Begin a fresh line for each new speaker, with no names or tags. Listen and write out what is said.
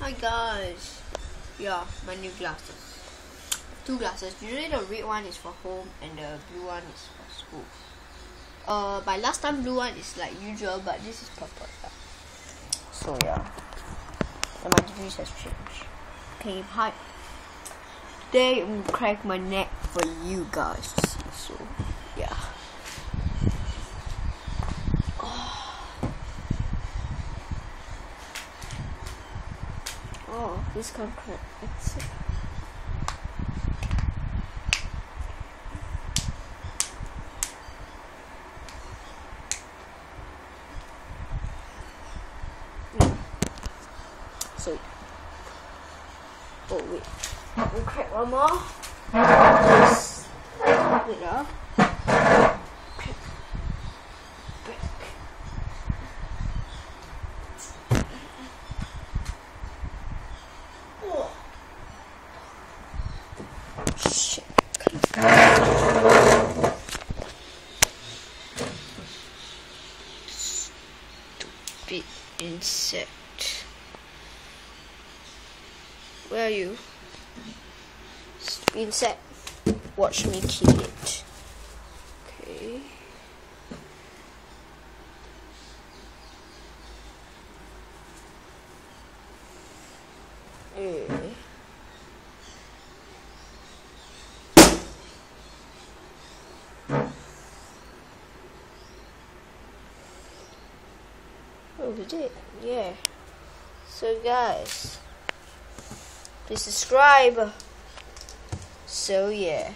Hi guys. Yeah, my new glasses. Two glasses. Usually the red one is for home and the blue one is for school. By last time blue one is like usual, but this is purple. So yeah. And my degrees has changed. Okay, hi. Today I'm gonna crack my neck for you guys to see. So yeah. Oh, this can't crack. It's so. Oh wait, we'll crack one more. Just wait up. Shit. Stupid insect. Where are you? Stupid insect. Watch me kill it. Okay. Oh, we did. Yeah. So guys, please subscribe. So yeah.